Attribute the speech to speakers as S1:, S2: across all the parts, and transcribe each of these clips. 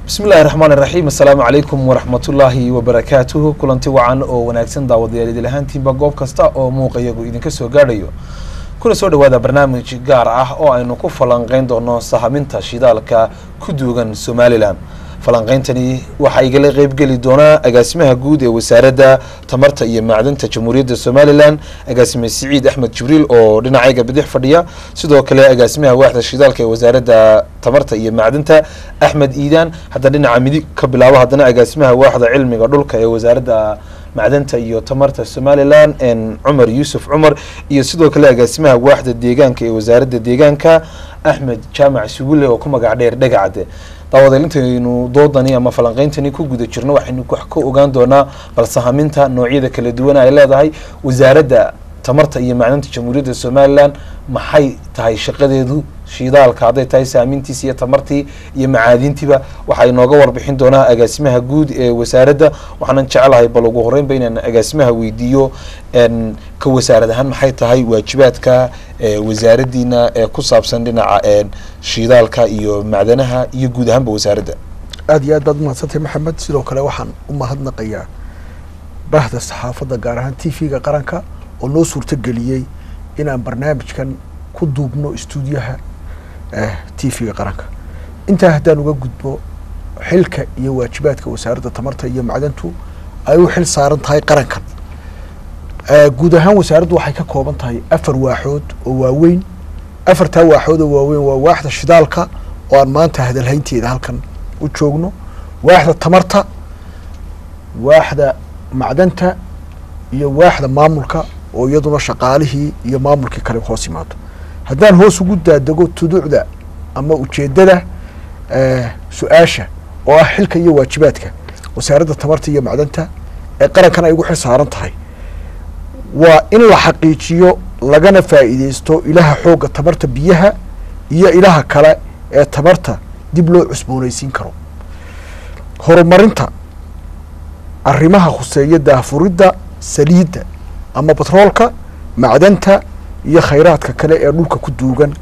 S1: بسم الله الرحمن الرحيم السلام عليكم ورحمة الله وبركاته كلنتي وعن أو وناكسن داوديالي دلهانتي بقوب كستا أو موقعيقو إذن كسو غاريو كل سود هذا برنامج gaar ah oo aynu ku falanqeyn doono sahaminta shidaalka ku duugan Somaliland falanqeyntani waxa ay gal qayb gali doona agaasimaha guud ee wasaaradda tamarta iyo macdanta Jamhuuriyadda Somaliland agaasime Saciid Axmed Jibriil oo dhinacayga bidix fadhiya sidoo kale agaasimaha waaxda shidaalka ee wasaaradda tamarta iyo macdanta Axmed Iidaan hadda dhinaca midig ka bilaabo hadana agaasimaha waaxda cilmiga dhulka ee wasaaradda macdanta iyo tamarta Somaliland en Umar Yusuf Umar iyo sidoo kale agaasimaha waaxda deegaanka ee wasaaradda deegaanka Axmed Jaamac Sugulle oo ku magac dheer Dhagacade daawadayntaynu doodani ama falanqeyntani ku guda jirno waxaynu wax ka ogaan doonaa bal sahaminta noocyada kala duwan ay leedahay wasaaradda tamarta iyo macdanta Jamhuuriyadda Somaliland maxay tahay shaqadeedu shidaalka haday tahay saamintiisa iyo tamartii iyo macaadintiba waxay nooga warbixin doonaa agaasimaha guud ee wasaaradda waxaan jecelahay bal ugu horeyn inaan agaasimaha weydiiyo ka wasaaradahan maxay tahay waajibaadka wasaaraddiina ee ku saabsan dhinaca shidaalka iyo macdanaha iyo guud ahaanba wasaaradda
S2: aad iyo aad baad mahadsantahay maxamed sidoo kale waxaan u mahadnaqayaa bahda saxaafadda gaar ahaan TV-ga qaranka oo noo suurto geliyay inaan barnaamijkan ku duubno stuudiyaha TV-ga qaranka inta haddaan uga gudbo xilka iyo waajibaadka wasaaradda tamarta iyo macdantu ay u xil saaran tahay qarankan guud ahaan wasaaraddu waxay ka kooban tahay 4 waaxood oo waaweyn 4 waaxood oo waaweyn waa waaxda shidaalka oo aan maanta hadalhaynteeda halkan u joogno waaxda tamarta waaxda macdanta iyo waaxda maamulka oo iyaduna shaqaalihii iyo maamulkii kale hoos yimaado haddaan hoos ugu daadego tuduucda ama ujeedada su-aasha oo ah xilka iyo waajibaadka wasaaradda tamarta iyo macdanta ee qarankan ay ugu xil saaran tahay waa in la xaqiijiyo lagana faa'iideysto ilaha xoogga tamarta biyaha iyo ilaha kale ee tamarta dib loo cusboonaysiin karo horumarinta arrimaha khuseeya daafuridda saliidda ama batroolka macdanta iyo khayraadka kale ee dhulka ku duugan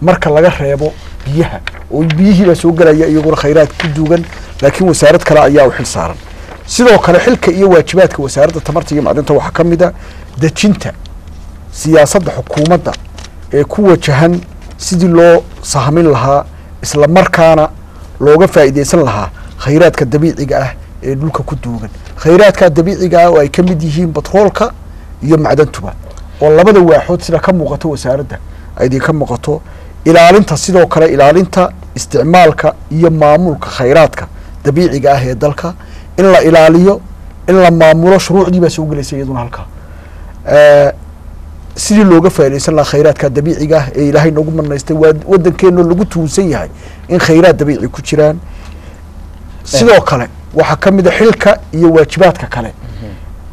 S2: marka laga reebo biyaha oo biyihii la soo galaya iyaguna khayraad ku duugan laakiin wasaarad kale ayaa u xil saaran sidoo kale xilka iyo waajibaadka wasaaradda tamarta iyo macdanta waxaa ka mid ah dejinta siyaasadda xukuumadda ee ku wajahan sidii loo sahamin lahaa isla markaana looga faa'iideysan lahaa khayraadka dabiiciga ah ee dhulka ku duugan khayraadka dabiiciga ah oo ay ka mid yihiin batroolka iyo macdantuba oo labada waaxood sida ka muuqato wasaaradda ay ka muuqato ilaalinta sidoo kale ilaalinta isticmaalka iyo maamulka khayraadka dabiiciga ah ee dalka in la ilaaliyo in la maamulo shuruucdii baa soo gelaysa iyaduna halka sidii looga faa'iideysan lahaa khayraadka dabiiciga ah ee ilaahay nagu manaystay waddankeena lagu tuunsan yahay in khayraad dabiici ku jiraan sidoo kale waxaa ka mid ah xilka iyo waajibaadka kale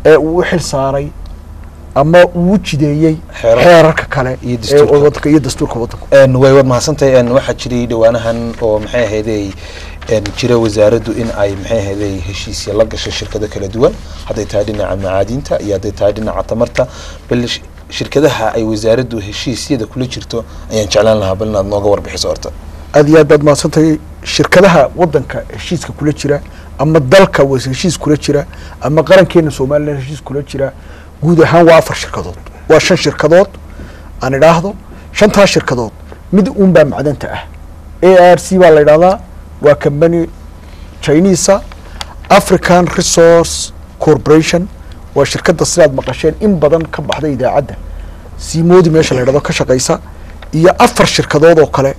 S2: ee uu xil saaray ama uu jideeyay xeerarka kale iyo waddanka iyo dastuurka waddanka
S1: way wad mahadsantahay waxa jiray dhawaanahan oo maxay ahaydey jira wasaaraddu in ay maxay ahaydey heshiisyo la gashay shirkado kala duwan haday tahay dhinaca macaadinta iyo haday tahay dhinaca tamarta bal shirkadaha ay wasaaraddu heshiisyada kula jirto ayaan jeclaan lahaa bal inaad nooga warbixiso horta
S2: aad iyo aad baad mahadsantahay shirkadaha waddanka heshiiska kula jira ama dalka heshiis kula jira ama qarankeena Soomaaliland heshiis kula jira guud ahaan waa 4 shirkadood waa 5 shirkadood aan idhaahdo 5 shirkadood mid uun baa macdanta ah ARC baa la yiraahdaa waa company Chinese African Resource Corporation waa shirkadda sidaad maqasheen in badan ka baxday idaacadda Simoodi meesha la yiraahdo ka shaqeysa iyo 4 shirkadood oo kale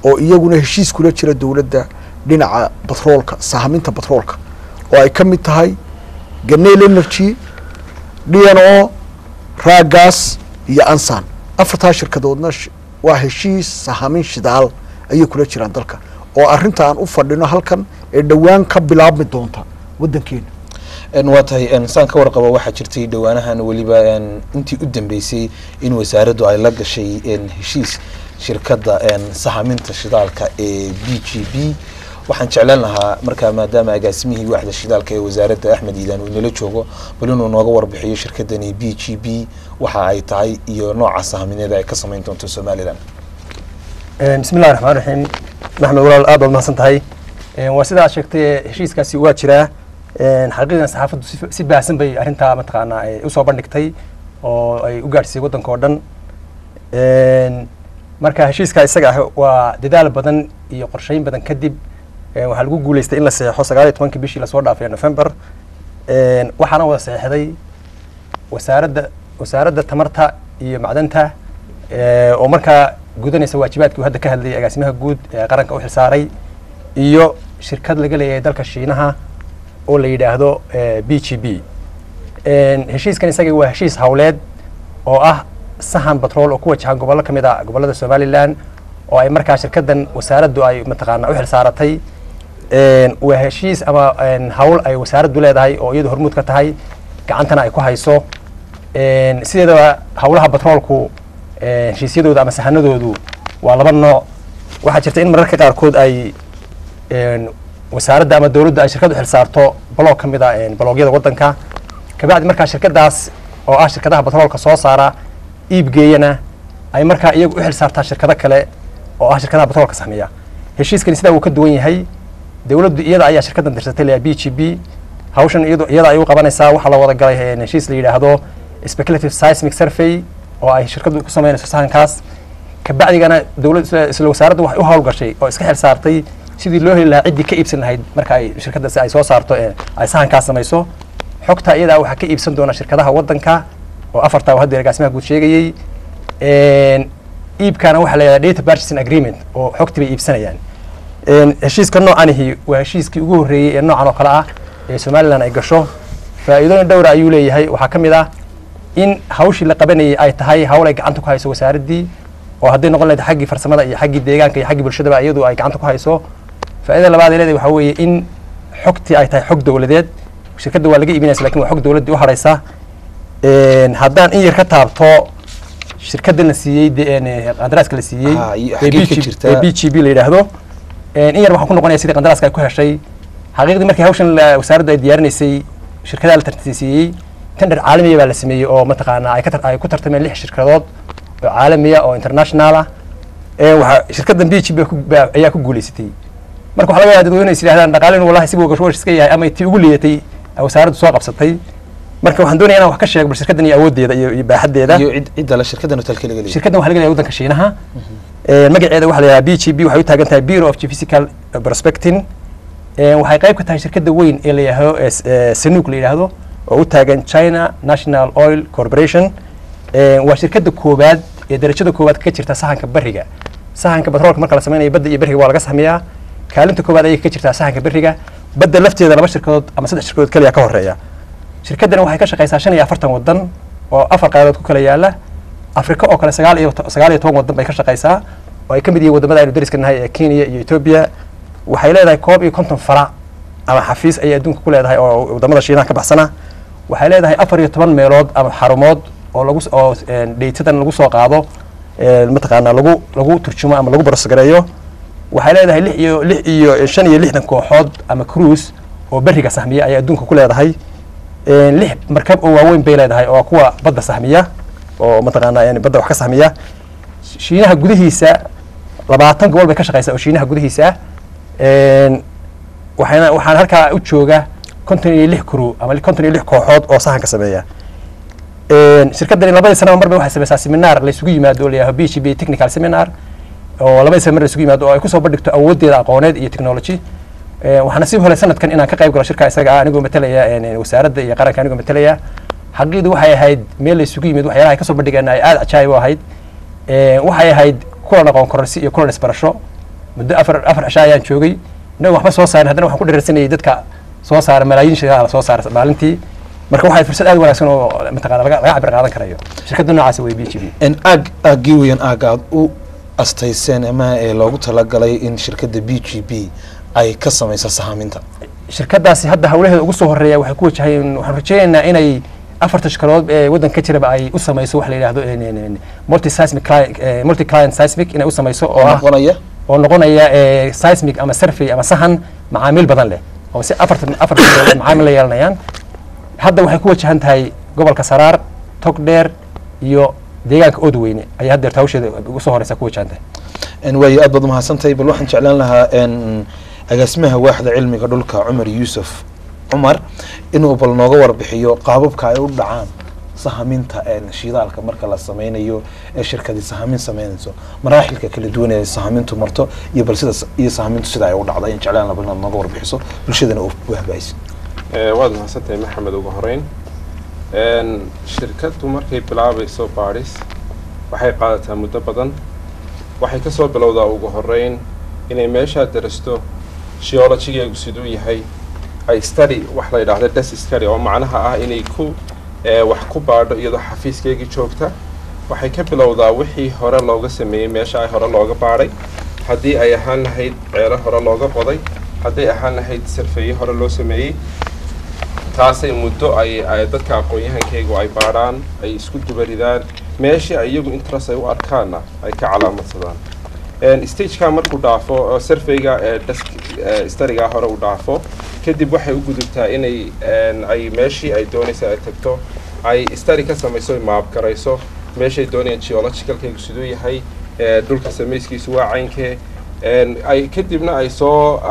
S2: oo iyaguna heshiis kula jira dawladda dhinaca batroolka sahaminta batroolka oo ay ka mid tahay Genel Energy DNO Ragas iyo Ansan 4 shirkadoodna waa heshiis sahamin shidaal ay kula jiraan dalka oo arinta aan u fadhino halkan ee dhawaan ka bilaabmi doonta waddankeena
S1: waa tahay saan ka warqabo waxa jirtay dhawaanahan waliba intii u dambeysay in wasaaraddu ay la gashay heshiis shirkadda sahaminta shidaalka ee BGB waxaan jeclaan lahaa markaa maadaama agaasimihii waaxda shidaalka ee wasaaradda Axmed Iidaan uu nala joogo bal inuu nooga warbixiyo shirkadani BGB waxa ay tahay iyo nooca sahamineed ay ka sameyn doonto Somaliland
S3: بسم الله الرحمن الرحيم محمد ولا الآب ما سنتهي waa sidaa sheegtay heshiiskaasi waa jiraa xaqiiqatan saxaafaddu si baahsan bay arrintaa mataqaanaa usoo bandhigtay oo ay u gaadhsiisay waddanka oo dhan marka heshiiska isaga ah waa dadaal badan iyo qorsheyn badan kadib waxaa lagu guuleystay in la saxeexo 19 bishii lasoo dhaafay November waxaana wada saxeexday wasaaradda tamarta iyo macdanta oo markaa gudanaysa waajibaadkii hadda ka hadlayay agaasimaha guud ee qaranka u xilsaaray iyo shirkad laga leeyahay dalka Shiinaha oo la yiraahdo BGB heshiiskan isaga waa heshiis hawleed oo ah sahan batrool oo ku wajahan gobollo kamid ah gobollada Somaliland oo ay markaa shirkadan wasaaraddu ay mataqaana u xilsaaratay waa heshiis ama hawl ay wasaaraddu leedahay oo iyadu hormuud ka tahay gacantana ay ku hayso sideedaba hawlaha batroolku heshiisyadooda ama sahanadoodu waa laba nooc waxaa jirta in mararka qaarkood ay wasaaradda ama dawladda ay shirkad u xilsaarto baloog kamid ah baloogyada waddanka kabacdi markaa shirkadaas oo ah shirkadaha batroolka soo saara iibgeeyana ay markaa iyagu u xilsaartaa shirkado kale oo ah shirkadaha batroolka sameeya heshiiskani sidaa uu ka duwan yahay dawladdu iyada ayaa shirkadan dirsatay la BGB hawshan iyada ay u qabanaysaa waxa la wada galay heshiis la yiraahdo speculative seismic survey oo ay shirkadu ku sameynayso sahankaas kabacdigana dawladda isla wasaaraddu waxay u hawl gashay oo iska xilsaartay sidii loo heli lahaa ciddii ka iibsan lahayd marka ay shirkadaasi ay soo saarto ay sahankaas samayso xogta iyada waxaa ka iibsan doona shirkadaha waddanka oo afarta oo hadda agaasimaha guud sheegayay iibkana waxaa la yidhahdaa data purchasing agreement oo xogtii bay iibsanayaan heshiiska noocanihi waa heshiiskii ugu horreeyey ee noocan oo kale ah ee Somaliland ay gasho faa'iidooyin dhowr ayuu leeyahay waxaa ka mid ah in hawshii la qabanayay ay tahay hawl ay gacanta ku hayso wasaaraddii oo hadday noqon lahayd xaggii farsamada iyo xaggii deegaanka iyo xaggii bulshadaba iyadu ay gacanta ku hayso faa'iidada labaad ee leedahay waxaa weeye in xogtii ay tahay xog dawladeed shirkadda waa laga iibinaysa laakiin waa xog dawladdii u haraysa haddaan in yar ka taabto shirkadda la siiyey qandaraaska la siiyey BGB la yidhaahdo in yar waxaan ku noqonaya sidii qandaraaska ay ku heshay xaqiiqdii markii hawshan wasaaraddu ay diyaarinaysay shirkadaha la tartansiiyey tender caalamiya baa la sameeyey oo mataqaanaa ay ku tartameen 6 shirkadood oo caalamiya oo international ah waxa shirkaddan BGB ayaa ku guuleysatay marka waxa laga yaabaa dadweynaha is yiraahdaan dhaqaaleyn wallahi si uu iska yahay ama tii ugu leeyatay wasaaraddu soo qabsatay marka waxaan doonayaa inaan wax ka sheego shirkaddan iyo awoodeeda iyo baaxadeeda
S1: iyo cidda la shirkaddan talka laga leeyahay
S3: shirkaddan waxa laga leeyahay waddanka Shiinaha magaceeda waxa la yiraahdaa BGB waxay u taagan tahay Bureau of Geophysical Prospecting waxay qayb ka tahay shirkadda weyn ee la yiraahdo Sinuk la yiraahdo oo u taagan China National Oil Corporation waa shirkadda koobaad ee darajada koobaad ka jirta sahanka bariga sahanka batroolka marka la sameeyo badda iyo bariga waa laga sameeyaa kaalinta koobaad ayay ka jirtaa sahanka bariga badda lafteeda laba shirkadood ama 3 shirkadood kaliya ka horeeya shirkaddan waxay ka shaqeysaa 45 waddan oo 4 qaaradood ku kala yaala Afrika oo kale 19 waddan bay ka shaqeysaa oo ay ka mid yihiin wadamada aynu dariska nahay ee Kenya iyo Ethiopia waxay leedahay koob iyo 50 farac ama xafiis ay adduunka ku leedahay oo wadamada Shiinaha ka baxsana waxay leedahay 14 meelood ama xarumood oo lagu datadan lagu soo qaado mataqaana lagu turjumo ama lagu barasgareeyo waxay leedahay 65 kooxood ama cruise oo bariga sahmiya ay adduunka ku leedahay 6 markab oo waaweyn bay leedahay oo kuwa badda sahmiya oo mataqaana badda wax ka sahmiya Shiinaha gudihiisa 20 gobol bay ka shaqeysaa oo Shiinaha gudihiisa waxaan halkaa u jooga 56 crew ama 56 kooxood oo sahanka sameeya shirkaddan labada sano marba waxay samaysaa seminar la isugu yimaado oo la yiraahdo BGB technical seminar oo labada sano mar la isugu yimaado oo ay ku soo bandhigto awoodeeda aqooneed iyo technology waxaana si hore sanadkan inaan ka qayb galo shirka isaga anigoo matalaya wasaaradda iyo qaranka anigoo matalaya xaqiiqdu waxay ahayd meel la isugu yimid waxyaalaha ay ka soo bandhigeen ay aad cajaayib u ahayd waxay ahayd kulan aqoon kororsi iyo kulan isbarasho muddo afar cisho ayaan joogay inagoo waxba soo saarin haddana waxaan ku dheersanayay dadka soo saara malaayiin shaqaale soo saara maalintii marka waxay fursad aad wanaagsan oo mataqaana laga cabir qaadan karayo shirkadda noocaas way BGB
S1: aagii weyn aagaad u astayseen ama loogu talagalay in shirkadda BGB ay ka samayso sahaminta
S3: shirkadaasi hadda hawlaheeda ugu soo horeeya waxay ku wajahayeen waxaan rajaynaynaa inay 4 shirkadood ee waddanka ka jiraba ay u samayso wax la yiraahdo multi client seismic inay u samayso oo noqonaya seismic ama survey ama sahan macaamiil badan leh oo si 4 macaamiil la yeelanayaan hadda waxay ku wajahan tahay gobolka Saraar Togdheer iyo deegaanka Oodweyne ay hadda hawsheeda ugu soo horeysa ku wajahan tahay
S1: way aad baad mahadsantahay bal waxaan jeclaan lahaa agaasimaha waaxda cilmiga dhulka Cumar Yuusuf Cumar inuu bal nooga warbixiyo qaababka ay u dhacaan sahaminta shidaalka marka la sameynayo ee shirkadii sahamin sameynayso maraaxilka kala duwan ee sahamintu marto iyo bal sida iyo sahamintu sida ay u dhacday in jeclaan labana nooga warbixiso bulshadana u wahbayso
S4: waad mahadsantahay Maxamed ugu horeyn shirkadu markay bilaabayso baadhis waxay qaadataa muddo badan waxay ka soo bilowdaa ugu horeyn inay meesha darasto geology-gu siduu yahay ay study wax la yiraahdo desk study oo macnaha ah inay ku wax ku baadho iyadoo xafiiskeega joogta waxay ka bilowdaa wixii hore looga sameeyay meesha ay hore looga baadhay haddii ay ahaan lahayd ceelo hore looga qoday haddii ahaan lahayd sarfeeye hore loo sameeyay taasay muddo ay dadka aqoon-yahankeygu ay baadhaan ay isku dubaridaan meeshii ay iyagu interest ay u arkaanna ay ka calaamadsadaan stageka markuu dhaafo surveyga desk studyga hore u dhaafo kadib waxay u gudubtaa inay ay meeshii ay doonaysa ay tagto ay study ka samayso maap garayso meeshay doonayaan geologicalkeygu siduu yahay dhulka samayskiisu waa caynkee ay kadibna ay soo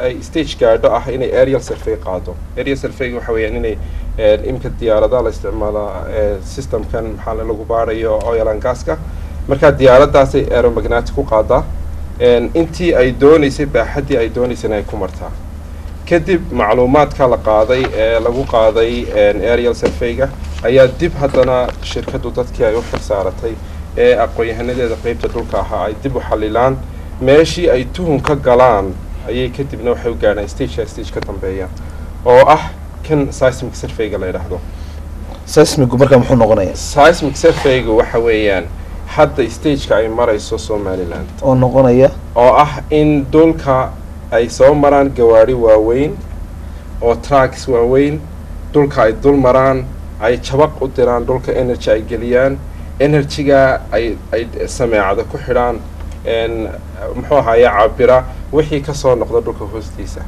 S4: ay stage gaadho ah inay aerial survey qaado aerial survey waxa weeyaan inay imka diyaaradaha la isticmaala systemkan maxaa lagu baarayo oil and gaska marka diyaaradaasay aeromagnetic ku qaadaa intii ay doonaysay baaxadii ay doonaysay ay ku martaa kadib macluumaadka la qaaday lagu qaaday aerial surveyga ayaa dib haddana shirkadu dadkii ay u xilsaaratay aqoon-yahanadeeda qaybta dhulka ahaa ay dib u xalilaan meeshii ay tuhun ka galaan ayay kadibna waxay u gaadhaan stage ka dambeeya oo ah kan seismic surveyga la yidhaahdo
S1: seismigu markaa muxuu noqonayaa
S4: seismic surveygu waxa weeyaan hadda stageka ay marayso Somaliland
S1: oo noqonaya
S4: oo ah in dhulka ay soo maraan gawaari waaweyn oo trucks waaweyn dhulka ay dul maraan ay jabaq u diraan dhulka energy ay geliyaan energy-ga ay sameecada ku xidhaan muxuu ahaaya cabira wixii ka soo noqda dhulka hoostiisa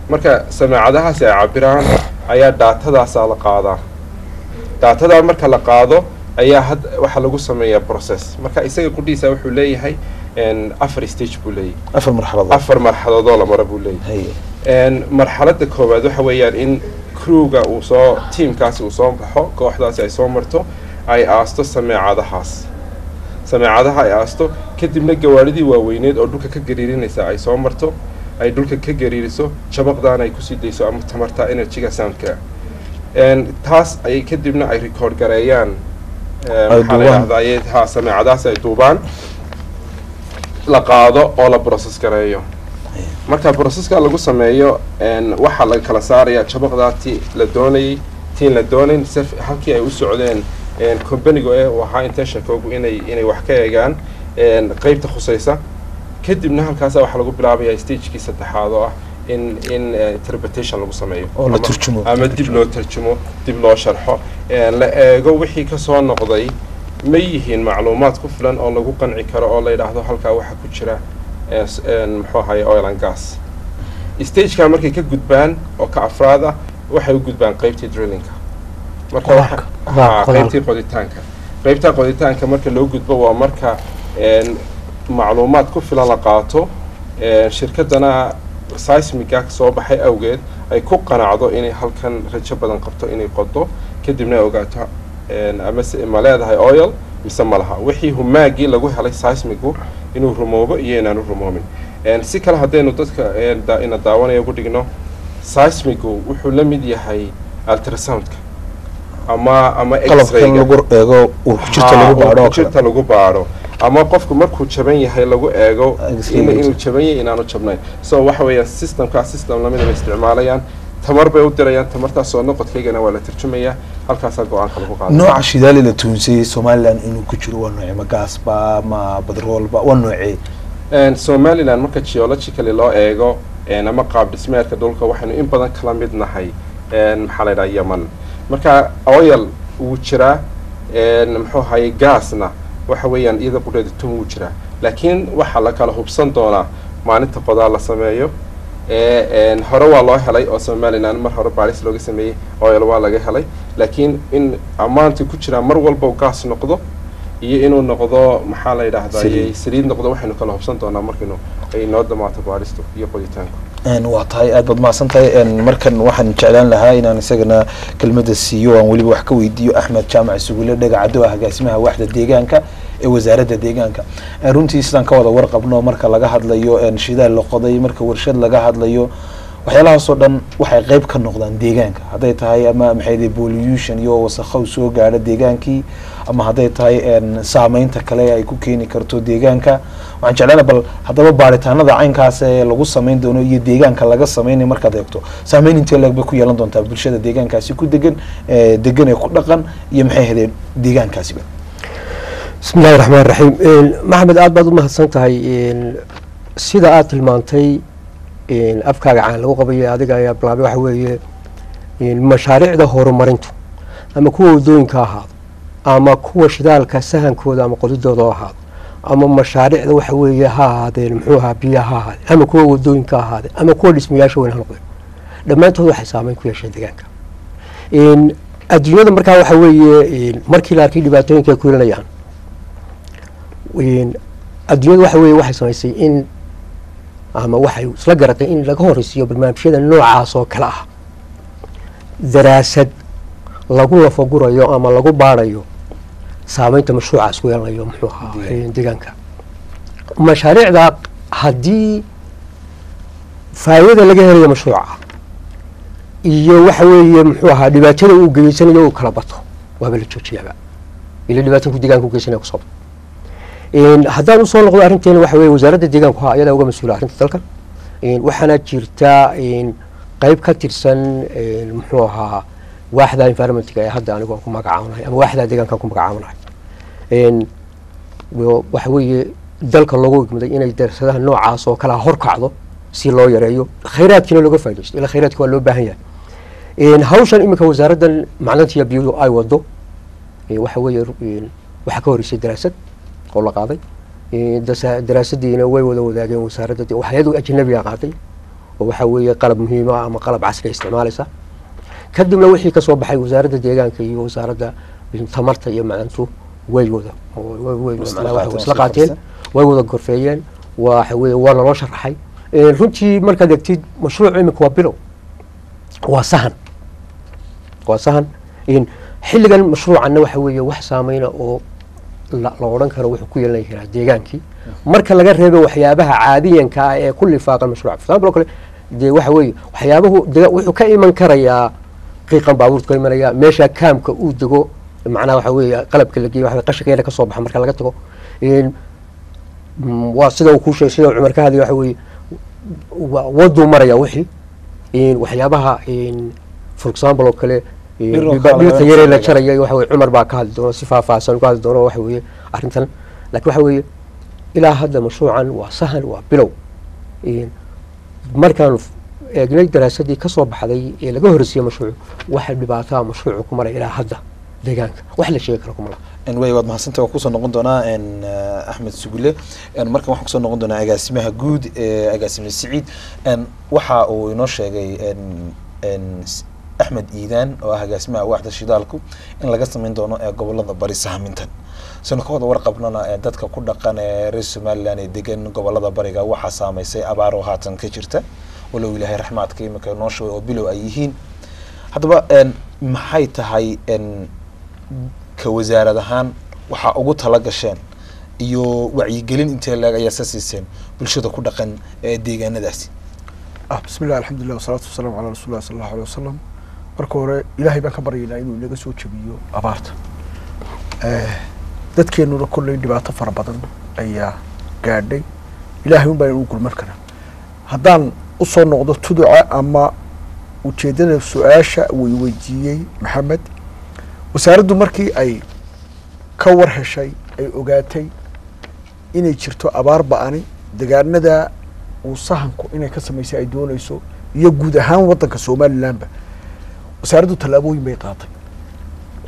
S4: marka sameecadahaasi ay cabiraan ayaa daatadaasa la qaadaa daatadaa marka la qaado ayaa waxa lagu sameeyaa process marka isaga qudhiisa wuxuu leeyahay afar stage buu leeyahay afar marxaladood la mara buu leeyahay marxaladda koowaad waxa weeyaan in crewga uu soo teamkaasi uu soo baxo kooxdaasi ay soo marto ay aasto sameecadahaas sameecadaha ay aasto kadibna gawaaridii waaweyneed oo dhulka ka gariirinaysa ay soo marto ay dhulka ka gariiriso jabaqdaan ay kusii dayso ama tamarta energy-ga soundka taas ay kadibna ay record gareeyaan maxaa la yidhahdaa sameecadahaas ay duubaan la qaado oo la process gareeyo marka processka lagu sameeyo waxaa la kala saarayaa jabaqdaa la doonayay tiin la doonayn halkii ay u socdeen companiga waxaa intentionkoogu inay wax ka eegaan qaybta khusaysa kadibna halkaasa waxaa lagu bilaabayaa stagekii saddexaad oo ah in interpretation lagu sameeyo
S1: oo la turjumo
S4: ama dib loo tarjumo dib loo sharxo la eego wixii ka soo noqday ma yihiin macluumaad ku filan oo lagu qanci karo oo la yidhaahdo halkaa waxaa ku jira muxuu ahaye oil and gas stageka markay ka gudbaan oo ka afraad ah waxay u gudbaan qaybtii drillingka marka qaybtii qoditaanka marka loo gudbo waa marka macluumaad ku filan la qaato shirkadana seismiga soo baxay awgeed ay ku qanacdo inay halkan rajo badan qabto inay qodo kadibna ay ogaato ama ma leedahay oil mise ma laha wixii humaagii lagu helay seismigu inuu rumoobo iyo inaanu rumoomin si kale haddaynu dadka ina daawanaya ugu dhigno seismigu wuxuu la mid yahay ultrasoundka ama x-ray
S1: lagu eego
S4: jirta lagu baadho ama qofku markuu jaban yahay lagu eego inuu jaban yahay inaanu jabnayn so waxa weeyaan system lamidaba isticmaalayaan tamar bay u dirayaan tamartaas oo noqodkaygana waa la tarjumayaa halkaasaa go-aanka lagu qaada
S1: nooca shidaali la tuunsiyey Somaliland inuu ku jiro waa noocee ma gaasba ma badroolba waa noocee
S4: Somaliland marka geologically loo eego ama qaab dhismeedka dhulka waxaynu in badan kala mid nahay maxaa la yidhaha Yemen marka oil wuu jiraa muxuu ahaye gaasna waxa weeyaan iyada qudheeda tun wuu jiraa laakiin waxaa la kala hubsan doonaa maalinta qodaa la sameeyo hore waa loo helay oo Somaliland mar hore baaris looga sameeyay oil waa laga helay laakiin in amaanti ku jira mar walba gaas noqdo iyo inuu noqdo maxaa la yiraahdaa saliid noqdo waxaynu kala hubsan doonaa markii ay noo dhamaato baaristu iyo qoditaanku
S1: waa tahay aad baad mahadsantahay markan waxaan jeclaan lahaa inaan isagana kelmadda siiyo aan weliba wax ka weydiiyo Axmed Jaamac Sugule Dhagacado agaasimaha waaxda deegaanka ee wasaaradda deegaanka. Runtii sidaan ka wada warqabno marka laga hadlayo shidaal la qoday, marka warshad laga hadlayo waxyaalahaas oo dhan waxay qayb ka noqdaan deegaanka, hadday tahay ama maxay pollution iyo wasakhow soo gaadha deegaankii, ama hadday tahay saameynta kale ay ku keeni karto deegaanka. waxaan jeclaana bal haddaba baaritaanada caynkaas ee lagu samayn doono iyo deegaanka laga sameynay markaad eegto saameyn intee leeg bay ku yeelan doontaa bulshada deegaankaasi ku degan ee ku dhaqan iyo maxay ahaydeen deegaankaasiba.
S5: بسم الله الرحمن الرحيم محمد aad baad u mahadsan tahay sida aad tilmaantay afkaaga caan lagu qabayo adiga ayaa bilaabay waxa weeye mashaariicda horumarintu ama kuwa wadooyinka ahaado ama kuwa shidaalka sahankooda ama qodidooda ahaado ama mashaariicda waxa weeye ha ahaadeen muxuu ahaa biyaha ha ahaadeen ama kuwa wadooyinka ahaadeen ama kuwa dhismayaasha weyn ha noqdeen dhammaantood waxay saameyn ku yeeshay deegaanka. adduunyada markaa waxa weeye markii la arkay dhibaatooyinka ay ku yeelanayaan adduunyada waxa weeye waxay samaysay in ama waxay isla garatay in laga horeysiiyo barnaamijyada noocaas oo kale ah daraasad lagu lafagurayo ama lagu baarayo saameynta mashruucaas ku yeelanayo muxuu ahaa deegaanka. mashaariicda haddii faa'iidada laga helayo mashruuca iyo waxa weeye muxuu ahaa dhibaatada uu geysanayo uu kala bato waaba la joojiyaaba ila dhibaatada ku deegaanka u geysanaya kusoo haddaan usoo noqdo arrinteena waxa weeye wasaaradda deegaanku ha ayadaa uga mas-uula arrinta dalkan waxaana jirta qayb ka tirsan muxuu ahaa waaxda environmentka ee hadda anigu aan ku magacaabanahay ama waaxda deegaanka aan ku magacaabanahay waxa weeye dalka loogu igmaday inay daraasadaha noocaas oo kala horkacdo si loo yareeyo khayraadkiina looga faa'iidaysto ila khayraadka waa loo baahan yahay. hawshan iminka wasaaraddan macdanta iyo biyuhu ay wado waxa weeye waxaa ka horeysay daraasad oo la qaaday daraasadiina way wada wadaageen wasaaradda waxyaadu ajnabiga qaaday oo waxa weeye qalab muhiim ah ama qalab casri isticmaalaysa kadibna wixii ka soo baxay wasaaradda deegaanka iyo wasaaradda tamarta iyo macdantu way wada isla qaateen way wada gorfeeyeen waxa weeye waa loo sharaxay. runtii markaad eegtid mashruucu iminka waa bilow waa sahan xilligan mashruucanna waxa weeye wax saameyna oo la odhan karo wuxuu ku yeelan karaa deegaankii marka laga reebo waxyaabaha caadiyanka ah ee ku lifaaqan mashruuca fitaanbalo kale dee waxa weeye waxyaabuhu wuxuu ka iman karayaa qiiqan baabuurta ka imanaya meesha kaamka uu dego macnaha waxa weeye qalabka la geeyo waxa qashinkeena ka soo baxa marka laga tago waa sida uu ku sheegay sida Cumar ka hadlay waxa weeye waduu maraya wixii waxyaabaha for example oo kale dhirta yare la jaraya waxa weeye Cumar baa ka hadli doona si faahfaahsan ka hadli doona waxa weeye arrintan laakiin waxa weeye ilaa hadda mashruucan waa sahan waa bilow markaan eegnay daraasadii ka soo baxday ee laga horreysiyay mashruuc waxa dhibaataa mashruucu ku maray ilaa hadda deegaanka wax la sheegi karo kuma laha.
S1: way waad mahadsantahay waa kusoo noqon doonaa Axmed Sugule markan waxaan kusoo noqon doonaa agaasimaha guud ee agaasime Siciid waxa uu inoo sheegay Axmed Iidaan oo ah agaasimaha waaxda shidaalku in laga sameyn doono ee gobolada bari saamintan sano ka wada warqabnana ee dadka ku dhaqan ee reer Soomaaliland ee degan gobolada bariga waxa saameysay abaar oo haatan ka jirta walow Ilaahay raxmaadka imika noo sheegay oo bilow ay yihiin. haddaba maxay tahay ka wasaarad ahaan waxa ugu tala gasheen iyo wacyigelin intee laga ayaa siiseen bulshada ku dhaqan ee deegaanadaasi.
S2: bismillah alxamdulilah wasalaatu wasalaamu calaa rasuulillahi sallallahu alayhi wasallam. marka hore ilaahay baan ka baryaynaa inuu inaga soo jabiyo abaarta. dadkeenuna kolley dhibaato fara badan ayaa gaadhay ilaahay unbaa inuu gulman karaa. haddaan usoo noqdo tuduca ama ujeedada su-aasha way weydiiyey maxamed, wasaaraddu markii ay ka war heshay ay ogaatay inay jirto abaar ba-ani deegaanada uu sahanku inay ka samaysay ay doonayso iyo guud ahaan waddanka Somalilandba wasaaraddu tallaabooyin bay qaaday.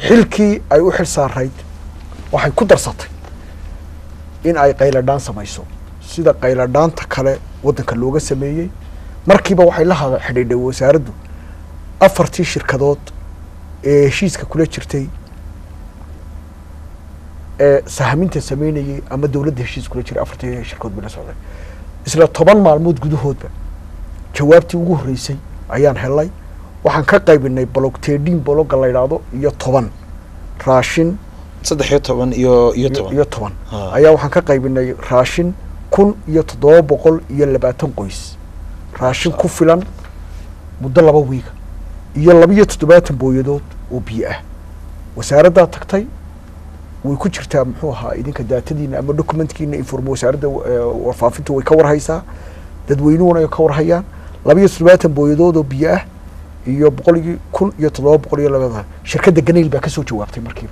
S2: xilkii ay u xil saarayd waxay ku darsatay in ay qayladhaan samayso sida qayladhaanta kale waddanka looga sameeyey. markiiba waxay la xidhiidhay wasaaraddu 4 shirkadood ee heshiiska kula jirtay ee sahaminta sameynayay ama dawladda heshiis kula jiray 4 shirkadood bila socday isla 10 maalmood gudahoodba jawaabtii ugu horreysay ayaan helay. waxaan ka qaybinay bolog 13 bologa la yidhaahdo iyo 10 raashin
S1: 13 iyo
S2: 10 ayaa waxaan ka qaybinay raashin 1720 qoys raashin ku filan muddo 2 wiig iyo 270 booyadood oo biyo ah. wasaaradda tagtay way ku jirtaa muxuu ahaa idinka daatadiina ama documentkiina informo wasaaradda warfaafinta way ka warhaysaa dadweynuhuna ay ka warhayaan 270 booyadood oo biyo ah iyo 1,720 shirkadda Ganayl baa ka soo jawaabtay markii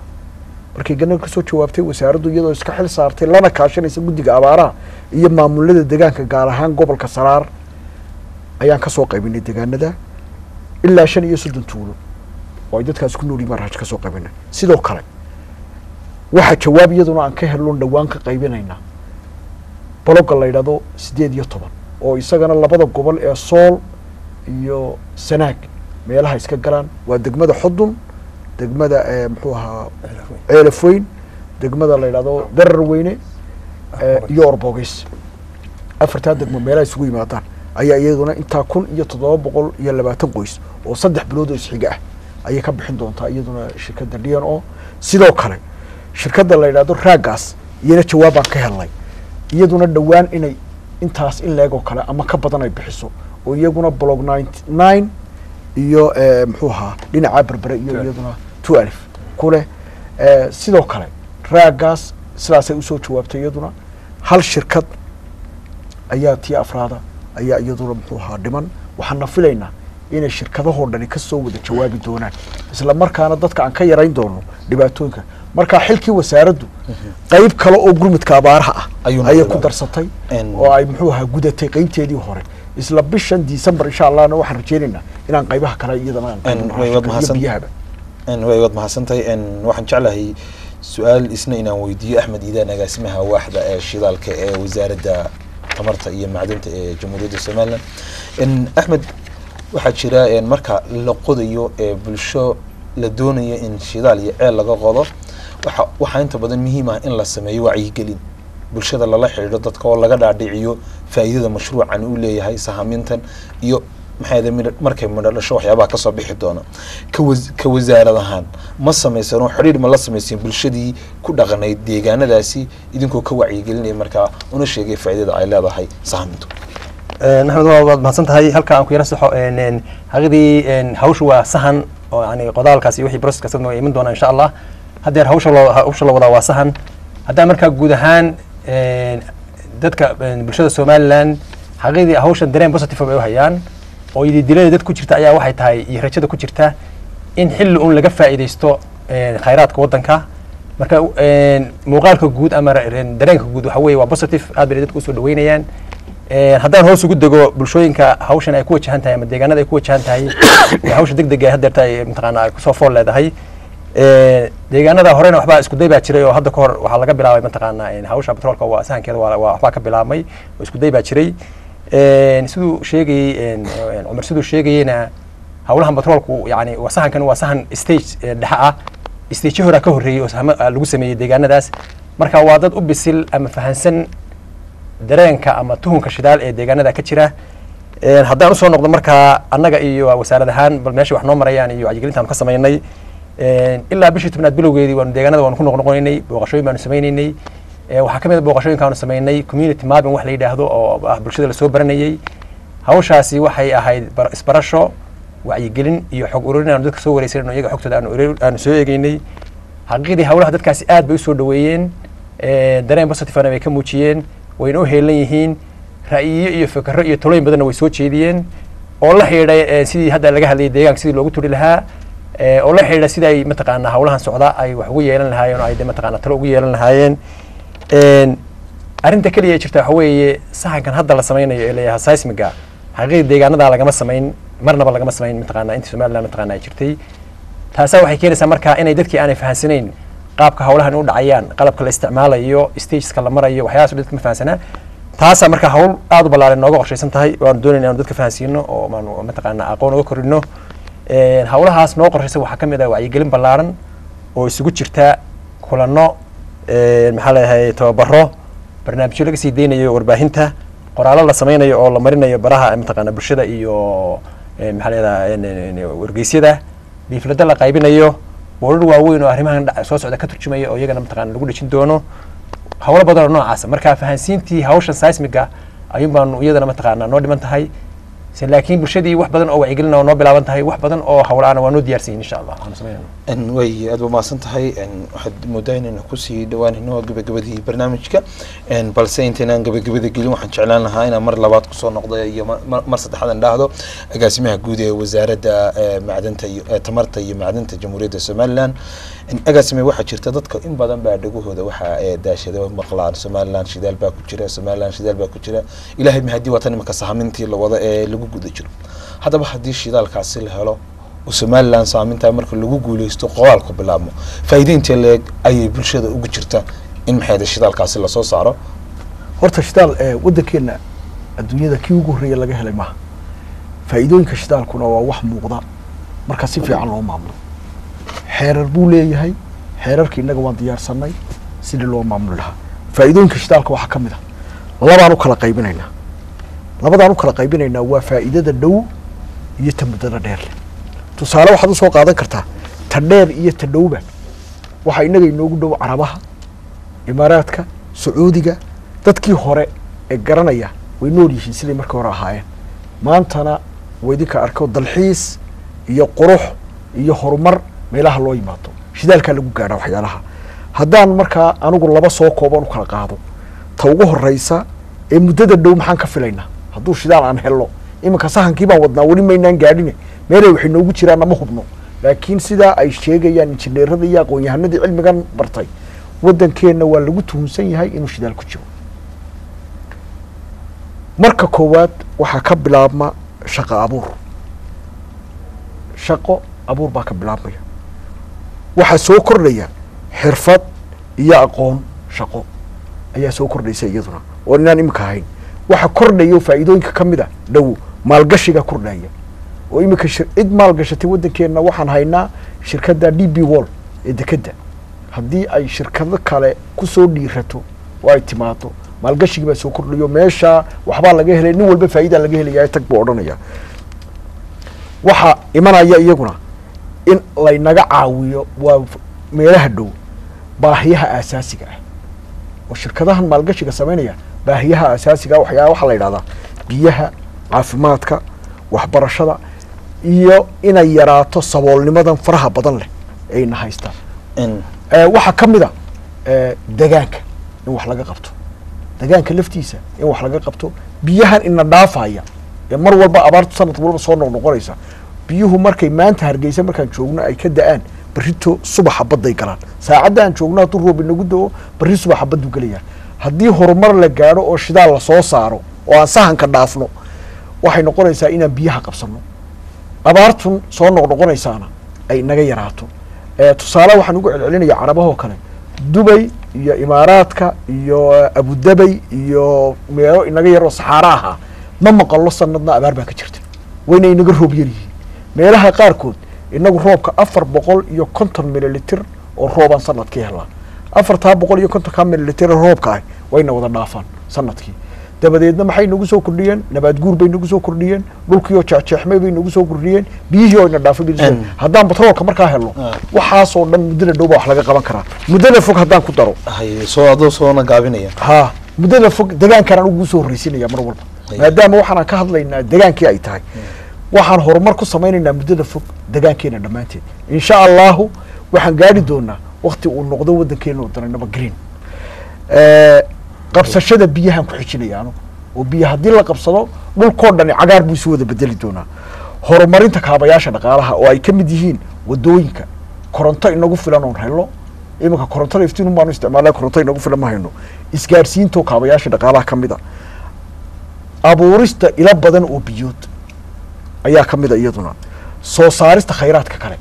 S2: Ganayl ka soo jawaabtay wasaaraddu iyadoo iska xil saartay lana kaashanaysa guddiga abaaraha iyo maamulada deegaanka gaar ahaan gobolka Saraar ayaan ka soo qaybinay deegaanada ilaa 35 tuulo oo dadkaas ku nool yihiin ka soo qaybinay. sidoo kale waxa jawaab iyaduna aan ka helno dhawaan ka qaybinayna bologa la yiraahdo 18 oo isagana labada gobol ee Sool iyo Sanaag meelaha iska galaan waa degmada Xudun degmada muxuu ahaa Ceelafweyn degmada la yiraahdo Dararweyne iyo Orboogis afarta degmo meelaha isugu yimaadaan ayaa iyaduna inta 1,720 qoys oo 3 bilood oo isxiga ah ayay ka bixin doontaa iyaduna shirkadda DNO. sidoo kale shirkadda la yiraahdo Raagas iyana jawaabaan ka helnay iyaduna dhawaan inay intaas in leego kale ama ka badan ay bixiso oo iyaguna blog 99 iyo muxuu ahaa dhinaca Berbera iyo iyaduna 12 kule. sidoo kale Raagas sidaas ay u soo jawaabtay iyaduna hal shirkad ayaa tii afraada ayaa iyaduna muxuu ahaa dhiman. waxaan filaynaa inay shirkadaho dhani ka soo wada jawaabi doonaan isla markaana dadka aan ka yarayn doono dhibaatooyinka. marka xilkii wasaaraddu qayb kale oo gurmudka abaaraha ah ayay ku darsatay oo ay muxuu ahaa gudatay qaybteedii hore isla bishan December insha Allah waxaan rajeynaynaa inaan qaybaha kale iyadana
S1: way wad mahadsantahay. waxaan jeclahay su'aal isna inaan weydiiyo Axmed Iidaan agaasimaha waaxda ee shidaalka ee wasaaradda tamarta iyo macdanta ee Jamhuuriyadda Soomaaliland. Axmed waxaa jira marka la qodayo bulsho la doonayo in shidaal iyo ceel laga qodo waxa inta badan muhiim ah in la sameeyo wacyigelin bulshada lala xiriiro dadka oo laga dhaadhiciyo faa'iidada mashruucan uu leeyahay sahamintan iyo maxay markay madhalasho waxyaabaha ka soo bixi doona ka wasaaradahan ma sameysano xiriir ma la sameeyeen bulshadii ku dhaqanay deegaanadaasi idinkoo ka wacyigelinay marka una sheegay faa'iidada ay leedahay sahamintu.
S3: maxamed waad mahadsantahay halka aan ku yara saxo haqidii hawshu waa sahan oo yani qodaalkaasi wixii processka sadno iman doona insha Allah hadeer hawsha la wadaa waa sahan hadaa marka guud ahaan dadka bulshada Soomaaliland haqidii hawshan dareen positive ay u hayaan oo idilada dad ku jirta ayaa waxay tahay iyo rajada ku jirta in xilli uun laga faa'iideysto khayraadka wadanka marka muuqaalka guud ama dareenka guud waxa weeye waa positive aad bay dadku u soo dhaweynayaan. haddaan hoos ugu dego bulshooyinka hawshan ay ku wajahan tahay ama deegaanada ay ku wajahan tahay hawsha degdeg ah hadeerta ay mataqaanaa ay kusoo fool leedahay deegaanada horena waxbaa isku day baa jiray oo hadda ka hor waxaa laga bilaabay mataqaanaa hawsha petroolka waa sahankeeda waa waxbaa ka bilaabmay oo isku day baa jiray siduu sheegayena hawlahan petroolku yani waa sahankan waa sahan stage dhexe ah stage hore ka horreeyay oo lagu sameeyay deegaanadaas marka waa dad u bisil ama fahansan dareenka ama tuhunka shidaal ee deegaanada ka jira. haddaan usoo noqdo markaa annaga iyo wasaarad ahaan bal meesha wax noo marayaan iyo wacyigelintaan ka samaynay ilaa bishii 10aad bilowgeedii waanu deegaanada waanu ku noqnoqonaynay booqashooyin baanu samaynaynay waxaa kamid ah booqashooyinkaanu samaynay community mapping wax la yidhaahdo oo ah bulshada lasoo baranayay hawshaasi waxay ahayd isbarasho wacyigelin iyo xog ururin aanu dadka soo wareysanayno iyaga xogtooda aanu soo eegaynay xaqiiqdii hawlaha dadkaasi aad bay usoo dhaweeyeen dareen positive bay ka muujiyeen wayna u heelan yihiin ra'yiyo iyo fikirro iyo talooyin badanna way soo jeediyeen oo la xidhiidhay sidii hadda laga hadlayay deegaanka sidii loogu turi lahaa oo la xidhiidha sida ay mataqaanaa hawlahan socda ay wax ugu yeelan lahaayeen oo ay mataqaanaa talo ugu yeelan lahaayeen. arrinta kaliya ee jirta waxa weeye sahankan hadda la samaynayo ee leeyahay seismiga xaqiiqda deegaanada lagama samayn marnaba lagama samayn mataqaanaa inta Soomaaliland mataqaanaa ay jirtay taasaa waxay keenaysaa markaa inay dadkii aanay fahansanayn qaabka hawlahan u dhacayaan qalabka la isticmaalayo stageska la marayo waxyaalahaas dadka ma fahansana taasaa marka hawl aad u ballaaran nooga qorshaysan tahay waanu doonaynaa inaanu dadka fahansiino oo maanu mataqaanaa aqoon uga korino hawlahaas noo qorshaysan waxaa ka mid ah wacyigelin ballaaran oo isugu jirta kulano maxaa leeyahay tababaro barnaamijyo laga sii deynayo warbaahinta qoraallo la sameynayo oo la marinayo baraha mataqaana bulshada iyo maxaa leedaha wargeysyada liiflada la qaybinayo boorar waaweyn oo arrimahan soo socda ka turjumaya oo iyagana mataqaana lagu dhejin doono hawlo badan oo noocaasa marka fahansiintii hawshan seismiga ayuun baanu iyadana mataqaana noo dhiman tahay laakiin bulshadii wax badan oo wacyigelin oo noo bilaaban tahay wax badan oo hawlaana waa noo diyaarsan insha allah waxaanu sameynayna
S1: way aad ba mahadsan tahay waxaad moodaa inaynu kusii dhawaanayno gabagabadii barnaamijka balse intaynaan gabagabada gelin waxaan jeclaan lahaa inaan mar labaad kusoo noqdo iyo mar saddexaad aan dhahdo agaasimaha guud ee wasaaradda macdanta iyo tamarta iyo macdanta jamhuuriyadda somaliland agaasime waxaa jirta dadka in badan baa dhagahooda waxaa daashada maqlaan somaliland shidaal baa ku jira somaliland shidaal baa ku jira ilaahay mahadii waa tan imika saamintii la wada ee lagu guda jiro haddaba haddii shidaalkaasi la helo oo somaliland saamintaa marka lagu guuleysto qoraalku bilaabmo faa'iido intee leeg ayay bulshada ugu jirta in maxay shidaalkaasi lasoo saaro
S2: horta shidaal waddankeena adduunyada kii ugu horreeya laga helay maaha faa'iidooyinka shidaalkuna waa wax muuqda marka si fiican loo maamulo xeerar buu leeyahay xeerarkii innaga waan diyaarsanay sidii loo maamuli lahaa faa'iidooyinka shidaalka waxaa ka mid ah labaan u kala qaybinaynaa labadaan u kala qaybinaynaa waa faa'iidada dhow iyo ta muddada dheer leh tusaale waxaad usoo qaadan kartaa ta dheer iyo ta dhowba waxaa innaga inoogu dhow carabaha imaaraadka sacuudiga dadkii hore ee garanaya way nool yihiin siday markii hore ahaayeen maantana waa idinka arko dalxiis iyo qurux iyo horumar meelaha loo yimaado shidaalkaa lagu gaadhaa waxyaalaha haddaan markaa anigu laba soo kooban u kala qaado ta ugu horeysa ee muddada dhow maxaan ka filaynaa hadduu shidaal aan helno iminka sahankii baan wadnaa weli maynaan gaadhine meelay waxay noogu jiraan nama hubno laakiin sidaa ay sheegayaan injineerada iyo aqoon-yahanadii cilmigan bartay waddankeenna waa lagu tuhunsan yahay inuu shidaal ku jiro marka koowaad waxaa ka bilaabma shaqo abuur baa ka bilaabmaya waxaa soo kordhaya xirfad iyo aqoon shaqo ayaa soo kordhaysa iyaduna oo inaan iminka ahayn waxa kordhayo faa'iidooyinka ka mid a dhow maalgashiga kordhaya oo iminka cid maalgashatay waddankeenna waxaan haynaa shirkadda d b wall ee dekedda haddii ay shirkado kale kusoo dhiirato oo ay timaado maalgashigii baa soo kordhayo meesha waxbaa laga helay nin walba faa'iidaa laga helaya tag buu odhanaya waxaa imanaya iyaguna in laynaga caawiyo waa meelaha dhow baahiyaha aasaasiga ah oo shirkadahan maalgashiga samaynaya baahiyaha aasaasiga ah waxaa la yidhahdaa biyaha caafimaadka waxbarashada iyo inay yaraato saboolnimadan faraha badan leh ayna haystaan waxaa ka mid a degaanka in wax laga qabto degaanka laftiisa in wax laga qabto biyahan ina dhaafaya ee mar walba abaartu sanad walba soo noqnoqonaysa biyuhu markay maanta hargeysa markaan joogno ay ka da-aan berrito subaxa badday galaan saacadda aan joogno hadduu roob inagu da-o berri subaxa baddu gelayaa haddii horumar la gaadho oo shidaal lasoo saaro oo aan sahanka dhaafno waxay noqonaysaa inaan biyaha qabsano abaartun soo noqnoqonaysaana ay inaga yaraato tusaale waxaan ugu celcelinaya carabahoo kale dubay iyo imaaraadka iyo abudabay iyo meelo inaga yaroo saxaara ahaa ma maqallo sanadna abaar baa ka jirta wayna inaga roob yar yihiin meelaha qaarkood inagu roobka 450 mililitr oo roobaan sanadkii helaa 450 mililitr roobka ah wayna wada dhaafaan sanadkii dabadeedna maxay nagu soo kordhiyeen nabaad guur bay nagu soo kordhiyeen dhulkii oo jeexjeexmay bay nagu soo kordhiyeen biyihii oo ina dhaafay haddaan batroolka markaa helno waxaasoo dhan muddada dhow baa wax laga qaban karaa muddada fog haddaan ku daro
S1: adoo soona gaabinaya
S2: ha muddada fog degaankaan ugu soo horreysinaya mar walba maadaama waxaan ka hadlaynaa degaankii ay tahay waxaan horumar ku samaynaynaa muddada fog degaankeena dhammaanteed insha allahu waxaan gaari doonaa wakti uu noqdo waddankeena oo daranaba green qabsashada biyahaan ku xijinaya anugu oo biyo haddii la qabsado dhulkoo dhani cagaar buu isu wada bedeli doonaa horumarinta kaabayaasha dhaqaalaha oo ay ka mid yihiin wadooyinka koronto inagu filan oon helno iminka korontada iftiin baanu isticmaalnaa koronto inagu filan ma hayno isgaarsiintoo kaabayaasha dhaqaalaha ka mid a abuurista ilo badan oo biyood ayaa ka mid a iyaduna soo saarista khayraadka kale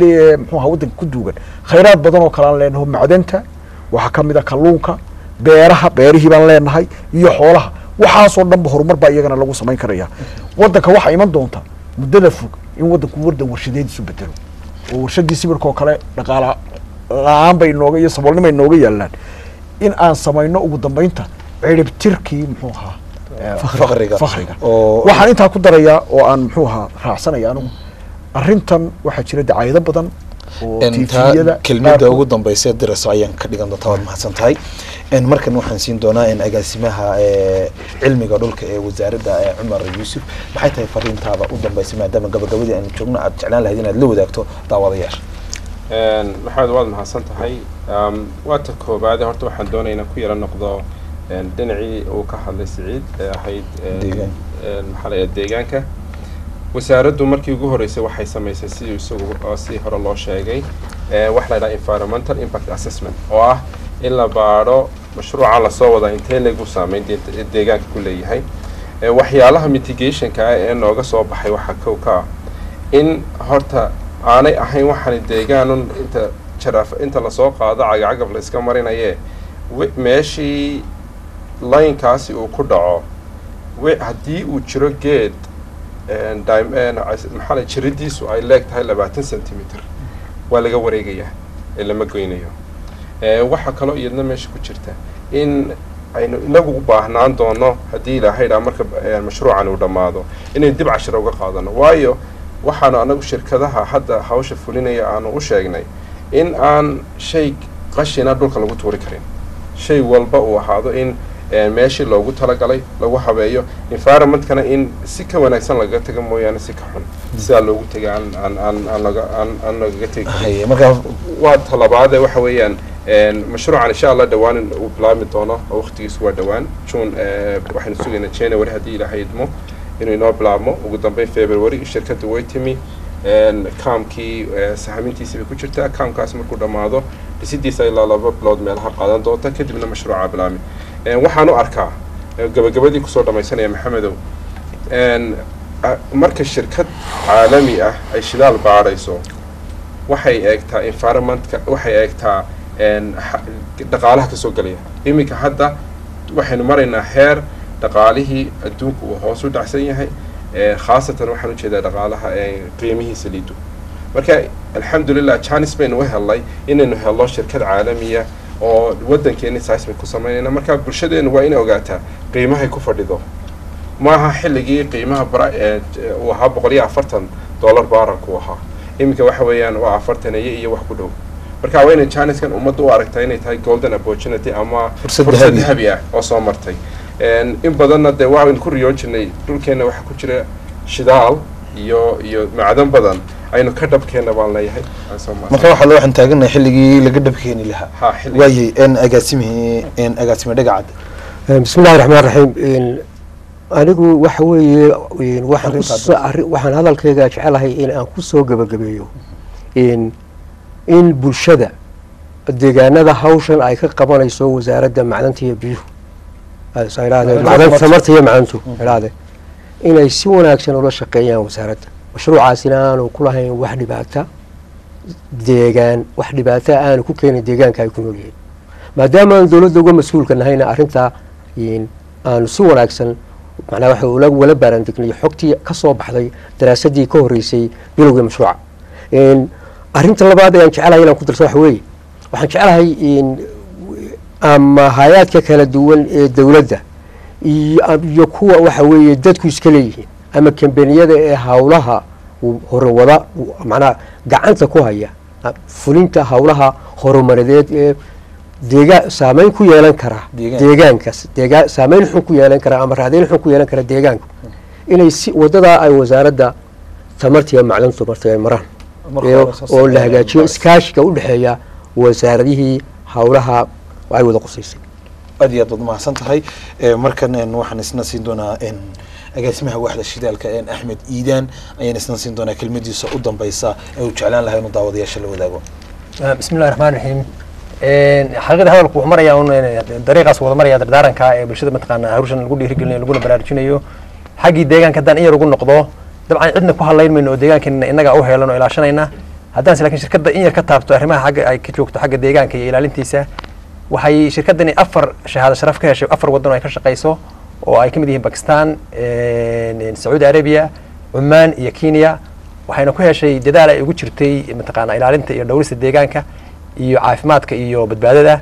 S2: ee muxuu ahaa waddanka ku duugan khayraad badan oo kale aan leenaho macdanta waxaa ka mid a kalluunka beerihii baan leenahay iyo xoolaha waxaasoo dhanba horumar baa iyagana lagu samayn karaya waddanka waxaa iman doonta muddada fog in waddanku warshadeed isu bedelo oo warshadii sibirka oo kale dhaqaala la-aan bay nooga iyo saboolnimo ay nooga yaalaan in aan samayno ugu dambeynta ciribtirkii muxuu ahaa
S1: faqriga oo
S2: waxaan intaa ku darayaa oo aan muxuu ahaa raacsanaya anigu arrintan waxaa jira dacaayado badan oo
S1: inta kelmadda ugu dambaysa diraso ayaan ka dhigan doontaa waad mahadsan tahay markan waxaan siin doonaa agaasimaha cilmiga dhulka ee wasaaradda Cumar Yuusuf maxay tahay fariintaada u dambaysa maadaama gabagabadii aan joogno aad jeclaan lahayd inaad la wadaagto daawadayaasha
S4: maxamed waad mahadsan tahay waa ta koobaad horta waxaan doonaynaa ku yara noqdo dhinacii uu ka hadlay Siciid ee ahayd maxaa deegaanka wasaaraddu markii ugu horeysay waxay samaysay sidii isagu si hore loo sheegay wax la yiraahdo environmental impact assessment oo ah in la baaro mashruuca la soo wada intee lagu saameyn deegaanka ku leeyahay waxyaalaha mitigationka ee nooga soo baxay waxa ka in horta aanay ahayn waxaan deegaanun inta la soo qaado cagacagaf la iska marinaye meeshii line-kaasi uu ku dhaco haddii uu jiro geed maxaa la jiridiisu ay leeg tahay 20 centimeter waa laga wareegayaa ee lama goynayo waxa kaloo iyadna meesha ku jirta in aynu inagu u baahnaan doono haddii ilaahay dhaa marka mashruucan uu dhammaado inaynu dib cashiro uga qaadano waayo waxaanu anagu shirkadaha hadda hawsha fulinaya aanu u sheegnay in aan shay qashina dhulka lagu tuuri karin shay walba uu ahaado in meeshii loogu talagalay lagu habeeyo environmentkana in si ka wanaagsan lagaga taga mooyaane si ka xun sidaa loogu tegay aan lagaga tegi marka waa talabaade waxa weeyaan mashruucan insha allah dhawaan uu bilaabmi doono oo waqtigiisu waa dhawaan June waxaynu sugaynaa January haddii ilaahay idmo inuu inoo bilaabmo ugu dambeyn February shirkadda way timi kaamkii sahamintiisa bay ku jirtaa kaamkaas markuu dhammaado dhisidiisa ilaa 2 bilood meelaha qaadan doonta kadibna mashruuca bilaabmi waxaan u arkaa gabagabadii kusoo dhamaysanaya maxamedow marka shirkad caalami ah ay shidaal baarayso waxay eegtaa environmentka waxay eegtaa dhaqaalaha kasoo galaya iminka hadda waxaynu maraynaa heer dhaqaalihii adduunka uu hoos u dhacsan yahay khaasatan waxaan u jeedaa dhaqaalaha qiimihiisa liido marka alxamdulillah chance baynu u helnay inaynu helno shirkad caalamiya oo waddankeena seismic ku sameynayna marka bulshadeenu waa inay ogaataa qiimahay ku fadhido maaha xilligii qiimaha uu ahaa $140 baaranku ahaa iminka waxa weeyaan waa 40 iyo wax ku dhow marka waa inay Chinese-kan ummadda u aragtaa inay tahay golden opportunity ama fursad dahabi ah oo soo martay in badanna dee waxaan ku riyoojinay dhulkeena waxa ku jira shidaal iyo macdan badan aynu ka dhabkeena baan leeyahay
S1: marka waxa loo xantaagnaa xilligii laga dhabkeeni lahaa waayay agaasime dhagacad
S5: bismillaahir rahmaanir rahiim anigu waxa weeye waxaan hadalkayga jecelahay in aan ku soo gabagabeeyo in bulshada deegaanada hawshan ay ka qabanayso wasaaradda macdanta iyo biyuhu macdanta tamarta iyo macdantu inay si wanaagsan ula shaqeeyaan wasaaradda mashruucaasina aanu ku lahayn wax dhibaato aanu ku keenin deegaanka ay ku nool yihiin maadaama aan dowladda uga mas-uulka nahayna arrintaa aanu si wanaagsan macnaha waxa wala baaraandegnay xogtii ka soo baxday daraasadii ka horeysay bilowga mashruuca arrinta labaad aan jecelahay inaan ku darso waxa weeye waxaan jecelahay ama hay-aadka kala duwan ee dowladda iyo kuwa waxa weeye dadku iska leeyihiin ama kambaniyada ee hawlaha horwada macnaha gacanta ku haya fulinta hawlaha horumarineed ee saameyn ku yeelan kara deegaankaas saameyn xun ku yeelan kara ama raadin xun ku yeelan kara deegaanka inay si wadada ay wasaaradda tamarta iyo macdanta martay ay maraan oo la hagaajiyo iskaashiga u dhaxeeya wasaaradihii hawlaha ay wada qusaysay
S1: aad iyo aad baad mahadsan tahay markan waxaan isna siin doonaa agaasimaha waaxda shidaalka Axmed Iidaan ayaan isna siin doonaa kelmadiisa u dambaysa ee uu jeclaan lahaa inuu daawadayaasha la wadaago
S3: bismillaahir rahmaanir rahiim xaqiiqada hadalku wuxuu marayaa dariiqaas wada maraya dardaaranka ee bulshada mataqaana hawshan lagu dhiirigelinayo laguna baraarujinayo xaggii deegaanka haddaan in yar ugu noqdo dabcan cidna ku hadlayn mayno oo deegaankeena innaga u heelano ilaashanayna haddaan laakiin shirkadda in yar ka taabto arrimaha xagga ay ka joogto xagga deegaanka iyo ilaalintiisa waxay shirkaddani 4 shahaado sharaf ka heshay 4 waddan oo ay ka shaqayso oo ay ka mid yihiin Pakistan Saudi Arabia Oman iyo Kenya waxayna ku heshay dadaal ay ugu jirtay mataqaana ilaalinta iyo dhowrista deegaanka iyo caafimaadka iyo badbaadada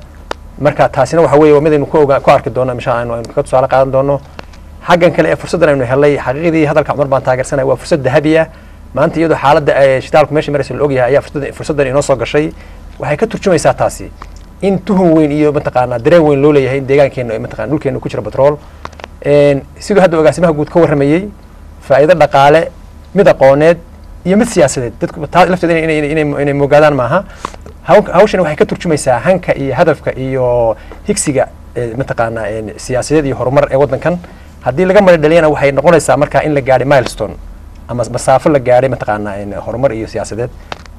S3: marka taasina waxa weeye waa mid aynu ku arki doono insha Allah aynu ka tusaale qaadan doono xaggan kale ee fursaddan aynu helay xaqiiqdii hadalka Cumar baan taageersanay waa fursad dahabi ah maanta iyadoo xaaladda shidaalku meesha maraysa la ogyahay ayaa fursaddan inoo soo gashay waxay ka turjumaysaa taasi in tuhun weyn iyo mataqaanaa dareen weyn loo leeyahay in deegaankeena mataqaanaa dhulkeena ku jira batrool sidoo hadda agaasimaha guud ka warramayay faa'iido dhaqaale mid aqooneed iyo mid siyaasadeed dadku lafteeda inay mogaadaan maaha hawshan waxay ka turjumaysaa hanka iyo hadafka iyo higsiga mataqaanaa siyaasadeed iyo horumar ee waddankan haddii laga mari dhaliyana waxay noqonaysaa markaa in la gaadhay milestone ama masaafo la gaadhay mataqaanaa horumar iyo siyaasadeed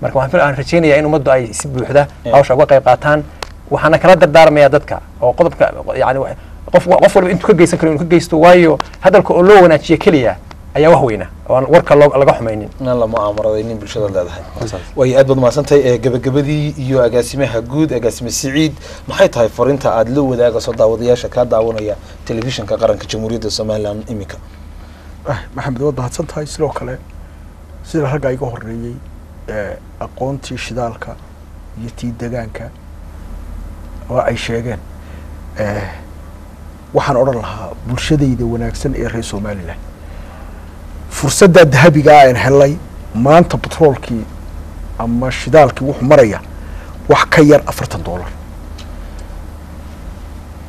S3: marka waxaan rajaynayaa in ummaddu ay si buuxda hawsha uga qayb qaataan waxaana kala dardaarmayaa dadka oo qodobka yani qof walba intuu ka geysan karo inuu ka geysto waayo hadalka oo loo wanaajiyo keliya ayaa wax weyna oo aan warka laga xumaynin
S1: inaan la mu'aamaradayn bulshada leedahay way aad baad mahadsantahay gabagabadii iyo agaasimaha guud agaasime Siciid maxay tahay fariinta aad la wadaagayso daawadayaasha ka daawanaya telefishinka qaranka Jamhuuriyadda Soomaaliland imika
S2: maxamed waad mahadsantahay sidoo kale sida ragga iga horeeyay aqoontii shidaalka iyo tii deegaanka oo ay sheegeen waxaan odhan lahaa bulshadayda wanaagsan ee reer Soomaaliland fursadda dahabiga aan helay maanta petroolkii ama shidaalkii wuxuu maraya wax ka yar $40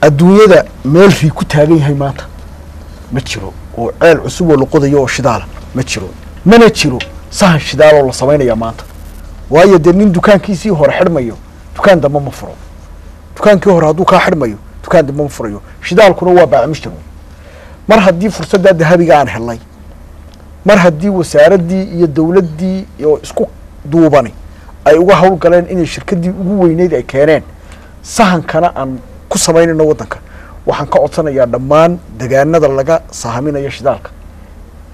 S2: adduunyada meel rii ku taagan yahay maanta ma jiro oo ceel cusub oo la qodayo oo shidaala ma jiro mana jiro sahan shidaal oo la sameynaya maanta waayo dee nin dukaankiisii hore xidhmayo dukaan dambe ma furo dukaankii hore hadduu kaa xidhmayo dukaan dambe ma furayo shidaalkuna waa baacimishtar mar haddii fursadda dahabiga aan helay mar haddii wasaaraddii iyo dawladdii iyo isku duubani ay uga hawl galeen inay shirkaddii ugu weyneyd ay keeneen sahankana aan ku samaynayno waddanka waxaan ka codsanayaa dhammaan deegaanada laga sahaminayo shidaalka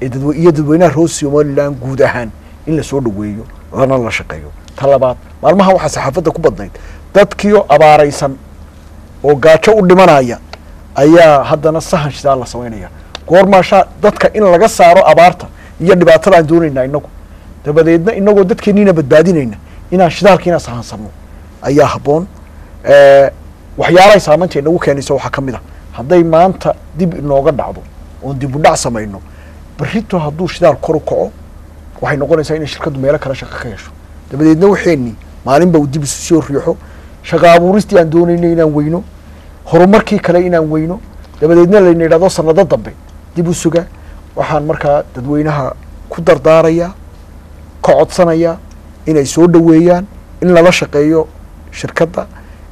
S2: iyo dadweynaha reer Somaliland guud ahaan in la soo dhaweeyo lana la shaqeeyo talabaad maalmaha waxaa saxaafadda ku badnayd dadkiioo abaaraysan oo gaajo u dhimanaya ayaa haddana sahan shidaal la samaynaya goormaasha dadka in laga saaro abaarta iyo dhibaatada aan doonaynaa inagu dabadeedna inagoo dadkeeniina badbaadinayna inaan shidaalkiina sahansano ayaa habboon waxyaalahay saamaynta inagu keenayso waxaa ka mid ah hadday maanta dib inooga dhacdo oon dib u dhac samayno barrito hadduu shidaal kor u kaco waxay noqonaysaa inay shirkaddu meelo kale shaqo ka hesho dabadeedna waxeenni maalinba uu dib isu soo riixo shaqa abuuristii aan doonaynay inaan weyno horumarkii kale inaan weyno dabadeedna layna yidhahdo sanado dambe dib u suga waxaan markaa dadweynaha ku dardaarayaa ka codsanayaa inay soo dhaweeyaan in lala shaqeeyo shirkadda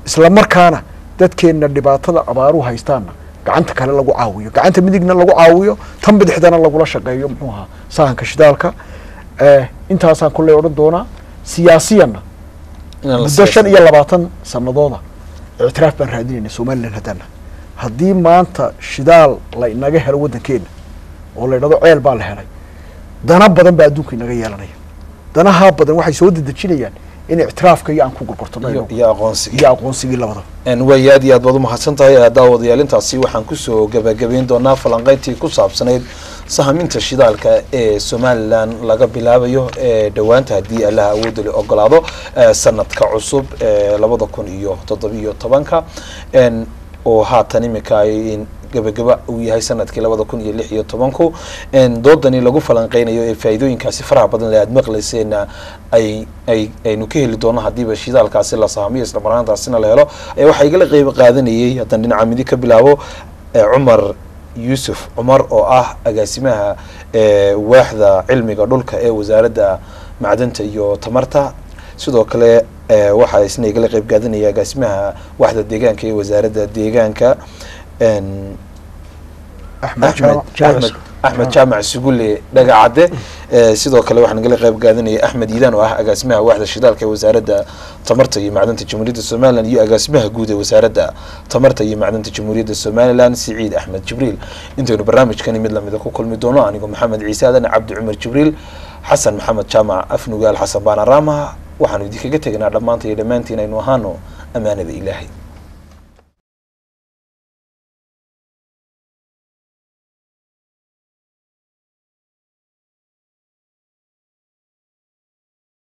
S2: isla markaana dadkeenna dhibaatada abaaruhu haystaanna gacanta kale lagu caawiyo gacanta midigna lagu caawiyo tan bidixdana lagula shaqeeyo muxuu ahaa sahanka shidaalka intaasaan kulley odhan doonaa siyaasiyanna muddo 25 sanadooda ictiraaf baan raadinayna Somaliland haddii maanta shidaal la inaga helo waddankeena oo la yidhahdo ceel baa la helay dana badan baa adduunka inaga yeelanaya danaha badan waxay soo dedejinayaan in ictiraafka iyo aan ku gurgurtano
S1: iyo
S2: aqoonsigii labada
S1: way aad iyo aad baad u mahadsantahay daawadayaalintaasi waxaan kusoo gabagabayn doonaa falanqayntii ku saabsanayd sahaminta shidaalka ee Somaliland laga bilaabayo dhawaanta haddii Allah awood u ogolaado sanadka cusub 2017 oo haatan imika ay gabagaba uu yahay sanadkii 2016 doodani lagu falanqeynayo ee faa'iidooyinkaasi faraha badan ee aad maqlayseen aynu ka heli doono hadiiba shidaalkaasi la sahamiyo isla markaasina la helo waxa igala qayb qaadanayay hadan dhinaca midi ka bilaabo Cumar Yusuf Cumar oo ah agaasimaha waaxda cilmiga dhulka ee wasaaradda macdanta iyo tamarta sidoo kale waxa isna igala qayb qaadanaya agaasimaha waaxda deegaanka ee wasaaradda deegaanka أحمد جامع سجولي دقعده sidoo kale waxaan nagala qayb qaadanayay Axmed Yidan oo ah agaasimaha waaxda shidaalka ee wasaaradda tamarta iyo macdanta Jamhuuriyadda Soomaaliland iyo agaasimaha guud ee wasaaradda tamarta iyo macdanta Jamhuuriyadda Soomaaliland Siciid Axmed Jibriil intaynu barnaamijkan mid lamid ah ku kulmi doono anigu Maxamed Ciise Aadan Cabdi Cumar Jibriil Xasan Maxamed Jaamac Afnugaal Xasan Baana Raama waxaan idinkaga tagnaa dhamaantiin inaynu ahaano amaanada Ilaahay